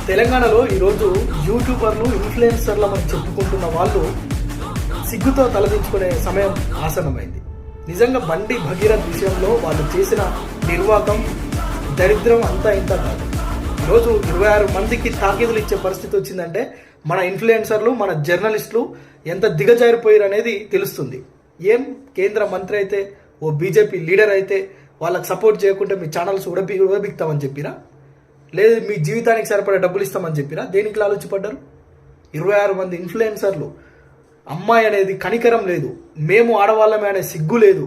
తెలంగాణలో ఈరోజు యూట్యూబర్లు ఇన్ఫ్లుయెన్సర్లు అని చెప్పుకుంటున్న వాళ్ళు సిగ్గుతో తలదించుకునే సమయం ఆసన్నమైంది. నిజంగా బండి భగీరథ్ విషయంలో వాళ్ళు చేసిన నిర్వాకం దరిద్రం అంతా ఇంత కాదు. ఈరోజు 26 మందికి తాకీదులు ఇచ్చే పరిస్థితి వచ్చిందంటే మన ఇన్ఫ్లుయెన్సర్లు మన జర్నలిస్టులు ఎంత దిగజారిపోయారు అనేది తెలుస్తుంది. ఏం కేంద్ర మంత్రి అయితే ఓ బీజేపీ లీడర్ అయితే వాళ్ళకి సపోర్ట్ చేయకుంటే మీ ఛానల్స్ ఉడబిక్తామని చెప్పిరా, లేదు మీ జీవితానికి సరిపడే డబ్బులు ఇస్తామని చెప్పిరా? దేనికి ఆలోచించబడ్డారు? 26 మంది ఇన్ఫ్లుయెన్సర్లు. అమ్మాయి అనేది కనికరం లేదు, మేము ఆడవాళ్ళమే అనే సిగ్గు లేదు,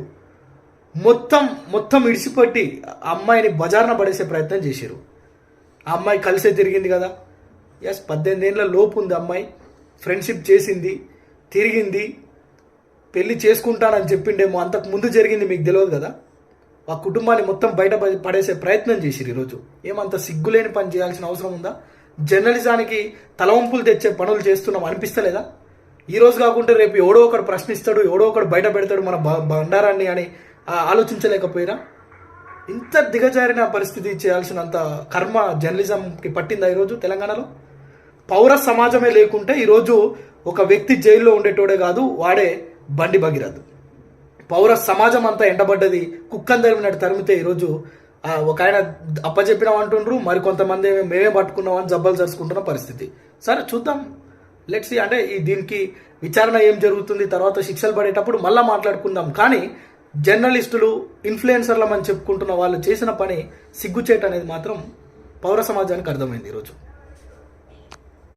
మొత్తం ఇడిచిపెట్టి అమ్మాయిని బజార్న పడేసే ప్రయత్నం చేశారు. ఆ అమ్మాయి కలిసే తిరిగింది కదా, ఎస్ 18 ఏళ్ళ లోపు ఉంది అమ్మాయి, ఫ్రెండ్షిప్ చేసింది, తిరిగింది, పెళ్లి చేసుకుంటానని చెప్పిండేమో, అంతకు ముందు జరిగింది మీకు తెలియదు కదా. ఆ కుటుంబాన్ని మొత్తం బయట పడేసే ప్రయత్నం చేసిరు. ఈరోజు ఏమంత సిగ్గులేని పని చేయాల్సిన అవసరం ఉందా? జర్నలిజానికి తలవంపులు తెచ్చే పనులు చేస్తున్నాం అనిపిస్తలేదా? ఈ రోజు కాకుంటే రేపు ఎవడో ఒకడు ప్రశ్నిస్తాడు, ఎవడో ఒకడు బయట పెడతాడు మన బండారాన్ని అని ఆలోచించలేకపోయినా? ఇంత దిగజారిన పరిస్థితి చేయాల్సినంత కర్మ జర్నలిజంకి పట్టిందా ఈరోజు తెలంగాణలో? పౌర సమాజమే లేకుంటే ఈరోజు ఒక వ్యక్తి జైల్లో ఉండేటోడే కాదు, వాడే బండి భగీరథ్. పౌర సమాజం అంతా ఎండబడ్డది, కుక్కని తరిమినట్టు తరిమితే ఈరోజు ఒక ఆయన అప్పచెప్పినాం అంటుండ్రు, మరి కొంతమంది మేమే పట్టుకున్నామని జబ్బలు జరుచుకుంటున్న పరిస్థితి. సరే చూద్దాం, లెట్స్ సీ. అంటే దీనికి విచారణ ఏం జరుగుతుంది, తర్వాత శిక్షలు పడేటప్పుడు మళ్ళీ మాట్లాడుకుందాం. కానీ జర్నలిస్టులు ఇన్ఫ్లుయెన్సర్లమని చెప్పుకుంటున్న వాళ్ళు చేసిన పని సిగ్గుచేట అనేది మాత్రం పౌర సమాజానికి అర్థమైంది ఈరోజు.